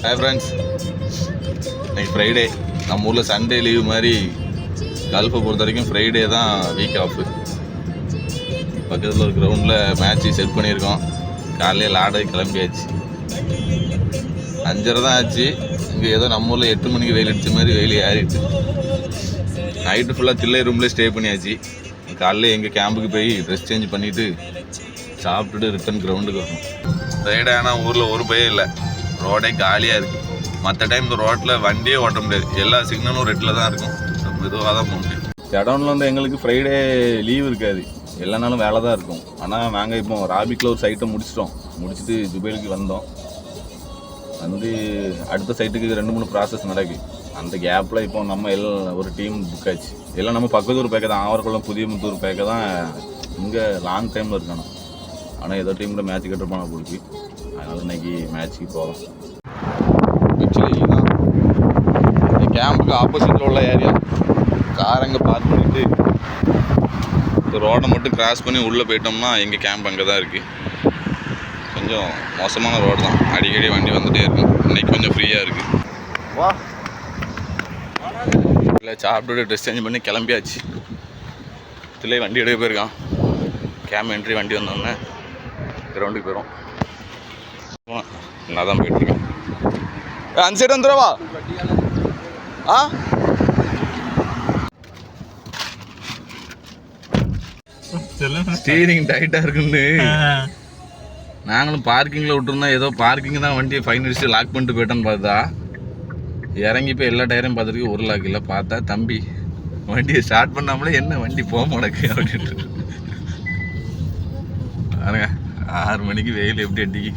Hi friends, இன்னைக்கு Friday. நம்ம ஊரில் சண்டே லீவு மாதிரி கல்ஃபை பொறுத்த வரைக்கும் ஃப்ரைடே தான் வீக் ஆஃபு. பக்கத்தில் ஒரு கிரவுண்டில் மேட்ச்சு செட் பண்ணியிருக்கோம். காலையில் ஆட கிளம்பியாச்சு. 5:30 தான் ஆச்சு. இங்கே ஏதோ நம்ம ஊரில் 8 மணிக்கு வெயில் அடித்த மாதிரி வெயில் ஏறிட்டு நைட்டு ஃபுல்லாக தில்லை ரூம்லேயே ஸ்டே பண்ணியாச்சு. காலையில் எங்கள் கேம்புக்கு போய் ட்ரெஸ் சேஞ்ச் பண்ணிவிட்டு சாப்பிட்டுட்டு ரிட்டன் கிரவுண்டுக்கு வரணும். ஃப்ரைடே ஆனால் ஊரில் ஒரு பயம் இல்லை, ரோடே காலியாக இருக்குது. மற்ற டைம் இந்த ரோட்டில் வண்டியே ஓட்ட முடியாது, எல்லா சிக்னலும் ரெட்டில் தான் இருக்கும். மெதுவாக தான் போக முடியும். ஷடவுனில் வந்து எங்களுக்கு ஃப்ரைடே லீவ் இருக்காது, எல்லா நாளும் வேலை தான் இருக்கும். ஆனால் நாங்கள் இப்போ ராபிக்கில் ஒரு சைட்டை முடிச்சுட்டு ஜுபேலுக்கு வந்தோம். வந்து அடுத்த சைட்டுக்கு 2-3 ப்ராசஸ் நடக்குது. அந்த கேப்பில் இப்போ நம்ம ஒரு டீம் புக் ஆச்சு. எல்லாம் நம்ம பக்கத்தூர் பேக்க தான், ஆவரக்குளம் புதியமுத்தூர் பேக்க தான் இங்கே லாங் டைமில் இருக்கணும். ஆனால் ஏதோ டீமில் மேட்ச் கட்டுருப்பாங்க போலுக்கு, அதனால் இன்னைக்கு மேட்ச்சுக்கு போகிறோம். ஆக்சுவலி இதுதான் கேம்புக்கு ஆப்போசிட்டில் உள்ள ஏரியா. கார் அங்கே பார்க் பண்ணிவிட்டு ரோடை மட்டும் கிராஸ் பண்ணி உள்ளே போயிட்டோம்னா எங்கள் கேம்ப் அங்கே தான் இருக்குது. கொஞ்சம் மோசமான ரோடு தான், அடிக்கடி வண்டி வந்துகிட்டே இருக்கும். இன்றைக்கி கொஞ்சம் ஃப்ரீயாக இருக்குது. வா இல்லை, சாப்பிட்டு ட்ரெஸ் சேஞ்ச் பண்ணி கிளம்பியாச்சு. இதில் வண்டி எடுக்க போயிருக்கான். கேம்ப் என்ட்ரி வண்டி வந்தோடனே கிரவுண்டுக்கு போயிடும். நல்லா தான் போயிட்டுருக்கேன். அந்த சைடு வந்துடுவா. ஸ்டீரிங் டைட்டாக இருக்குன்னு நாங்களும் பார்க்கிங்கில் விட்டுருந்தோம். ஏதோ பார்க்கிங் தான் வண்டியை ஃபைன் அடிச்சு லாக் பண்ணிட்டு போயிட்டோன்னு பார்த்தா, இறங்கி போய் எல்லா டயரையும் பார்த்துருக்கு, ஒரு லாக் இல்லை. பார்த்தா தம்பி வண்டியை ஸ்டார்ட் பண்ணாமலே என்ன வண்டி போக முடக்கு அப்படின்ட்டு பாருங்க. 6 மணிக்கு வெயில் எப்படி அடிக்கி.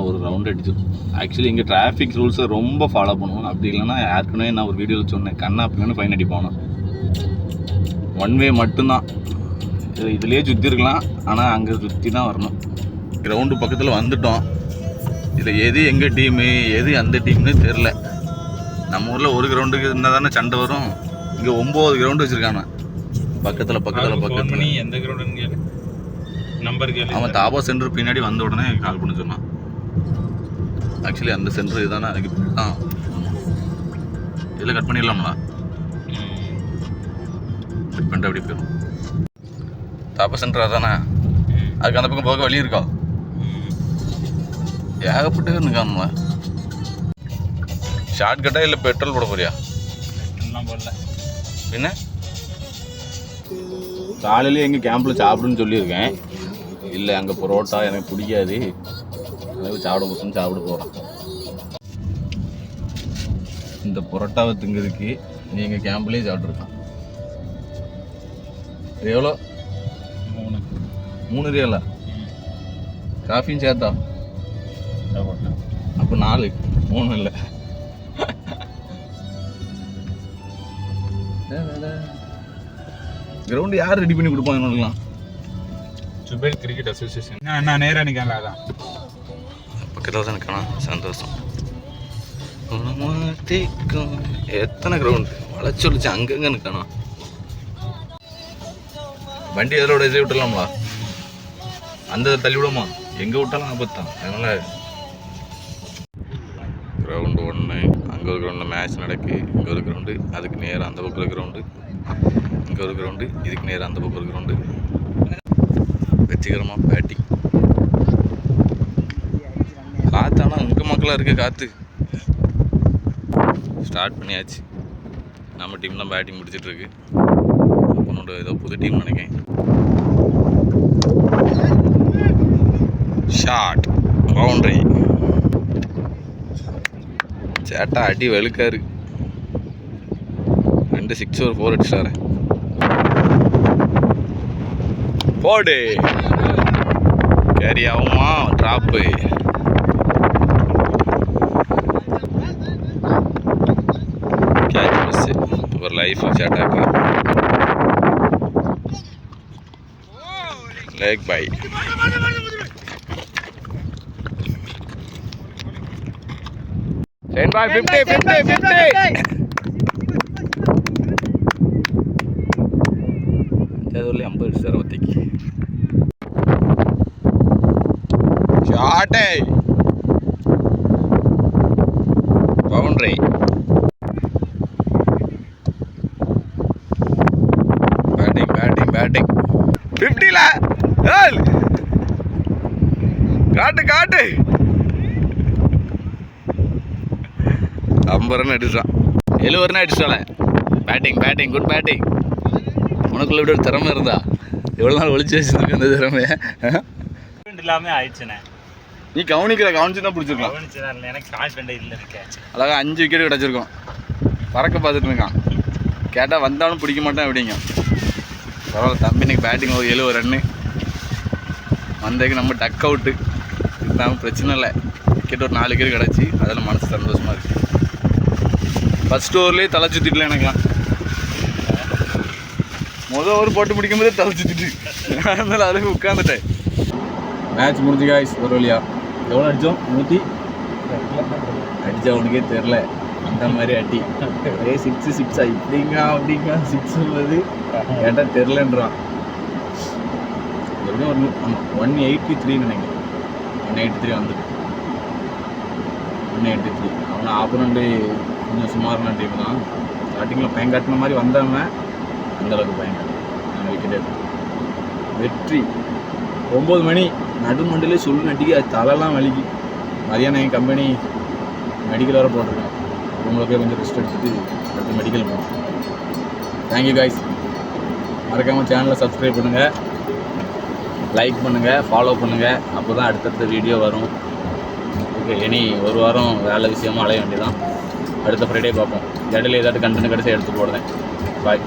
ஒரு ரவுண்ட் அடிச்சிடும். ஆக்சுவலி இங்கே டிராஃபிக் ரூல்ஸை ரொம்ப ஃபாலோ பண்ணுவோம். அப்படி இல்லைன்னா ஏற்கனவே நான் ஒரு வீடியோவில் சொன்னேன், கண்ணா அப்படின்னு ஃபைன் அடிப்பானோ. 1 வே மட்டும்தான், இதுலேயே சுற்றி இருக்கலாம், ஆனால் அங்கே சுற்றி தான் வரணும். கிரவுண்டு பக்கத்தில் வந்துட்டோம். இதில் எது எங்கள் டீமு எது அந்த டீம்னு தெரில. நம்ம ஊரில் ஒரு கிரவுண்டுக்கு இருந்தால் தானே சண்டை வரும். இங்கே 9 கிரவுண்டு வச்சுருக்காங்க பக்கத்தில். எந்த கிரவுண்டு நம்பர் கேளு. அவன் தாபா சென்டர் பின்னாடி வந்த உடனே கால் பண்ண சொன்னான். ஆக்சுவலி அந்த சென்டர் இதுதானே, அதுக்கு இதில் கட் பண்ணிடலாம்ல. கட் பண்ணிட்டு அப்படி போயிடும். தாபா சென்டர் அதானே, அதுக்கு அந்த பக்கம் போக வழி இருக்கா? ஏகப்பட்டு இருக்கானுங்களா. ஷார்ட் கட்டா இல்லை பெட்ரோல் போட போறியா? போடல. என்ன காலையிலேயே எங்கள் கேம்பில் சாப்பிடுன்னு சொல்லியிருக்கேன். இல்லை அங்கே பரோட்டா எனக்கு பிடிக்காது, அதாவது சாப்பிட போகிறோம். இந்த பரோட்டாவை திங்கிறதுக்கு நீ எங்கள் கேம்ப்லேயே சாப்பிட்ருக்கான். எவ்வளோ? 3 ரியாலா? காஃபியும் சேர்த்தா? அப்போ 4, 3 இல்லை. கிரவுண்டு யார் ரெடி பண்ணி கொடுப்பாங்க என்னலாம்? ஜுபேல் கிரிக்கெட் அசோசியேஷன். நான் நேராக நிற்கல, அதான் பக்கத்தில் தான் நிற்கணும். சந்தோஷம். எத்தனை கிரவுண்டு வளைச்சொலிச்சு அங்கங்கே நிற்கணும். வண்டி எதோட இதை விட்டுலாம்லா, அந்த தள்ளி விடுமா, எங்கே விட்டாலும் ஆபத்தான். அதனால் கிரவுண்டு 1, அங்கே ஒரு கிரவுண்டில் மேட்ச் நடக்கு. இங்கே ஒரு கிரவுண்டு, அதுக்கு நேராக அந்த பக்கம் ஒரு கிரவுண்டு, இங்கே ஒரு கிரவுண்டு, இதுக்கு நேராக அந்த பக்கம் ஒரு கிரவுண்டு. வெற்றிகரமாக பேட்டிங். காற்று ஆனால் உங்கள் மக்களாக இருக்க காற்று. ஸ்டார்ட் பண்ணியாச்சு. நம்ம டீம் தான் பேட்டிங் முடிச்சிட்ருக்கு. அப்போனோட ஏதோ புது டீம் நினைக்கிறேன். Shot boundary. சேட்டா அடி வெளுக்காரு. 2 6 ஒரு 4 அடிச்சாரு. போடு, கேரி ஆகுமா? ட்ராப்பு. Catch miss. ஒரு லைஃப் சேட்டாக்கு. Leg bye. Stand by 50. அதுல 50 அடிச்சார் ஒத்திக்கு. ஆட்டே பவுண்டரி பேட்டிங் 50ல காட்டு 50 ரன் அடிச்சான் 70 ரன் அடிச்சால பேட்டிங் குட் பேட்டிங் உனக்குள்ள விட ஒரு திறமை இருந்தா எவ்வளோ நாள் ஒழிச்சு வச்சிருக்க அந்த திறமைய இல்லாமல் ஆயிடுச்சுண்ணே நீ கவனிச்சு தான் பிடிச்சிருக்கலாம் எனக்கு கான்ஃபிடென்ட் இல்லை அழகா 5 விக்கெட் கிடச்சிருக்கோம் பறக்க பார்த்துட்டு இருக்கான் கேட்டால் வந்தாலும் பிடிக்க மாட்டேன் அப்படிங்க பரவாயில்ல தம்பி இன்னைக்கு பேட்டிங் ஒரு 70 ரன்னு வந்ததுக்கு நம்ம டக் அவுட்டு இருந்தாலும் பிரச்சனை இல்லை விக்கெட் ஒரு 4 விக்கெட் கிடச்சி அதில் மனசு சந்தோஷமாக இருக்குது ஃபஸ்ட் ஓவர்லேயே தலை சுற்றிட்டல எனக்குலாம் முதல் ஓவர் போட்டு முடிக்கும் போதே தலை சுற்றிட்டு அதனால அதுக்கு உட்காந்துட்டேன் மேட்ச் முடிஞ்சு காய்ஸ் ஒரு வழியா எவ்வளோ அடித்தோம் 100 அடித்தா உனக்கே தெரில அந்த மாதிரி அடி ஒரே 6 இப்படிங்க 6 உள்ளது கேட்டால் தெரிலன்றான் எப்படியும் ஒரு 183 நினைக்கிறேன் 183 வந்துட்டு 183 அவனை ஆப்போனண்ட்டு கொஞ்சம் சுமாரான டீம் தான் ஸ்டார்டிங்கில் பயங்காட்டின மாதிரி வந்தவன் அந்தளவுக்கு பயங்காட்டும் விக்கெட்டே வெற்றி 9 மணி நடுமண்டிலே சொல்லு நட்டிக்கு அது தலைலாம் வலிக்கு மதியானம் என் கம்பெனி மெடிக்கல் வேறு போட்டிருக்கேன் உங்களுக்கே கொஞ்சம் ரெஸ்ட் எடுத்துட்டு அடுத்து மெடிக்கல் போகணும். தேங்க்யூ காய்ஸ், மறக்காமல் சேனலை சப்ஸ்கிரைப் பண்ணுங்கள், லைக் பண்ணுங்கள், ஃபாலோ பண்ணுங்கள், அப்போ தான் அடுத்தடுத்த வீடியோ வரும். ஓகே, இனி ஒரு வாரம் வேலை விஷயமாக அலைய வேண்டியதான். அடுத்த ஃப்ரைடே பார்ப்போம். இடையில ஏதாட்டு கண்டென்ட் கிடச்சி எடுத்து போடுறேன். பாய்.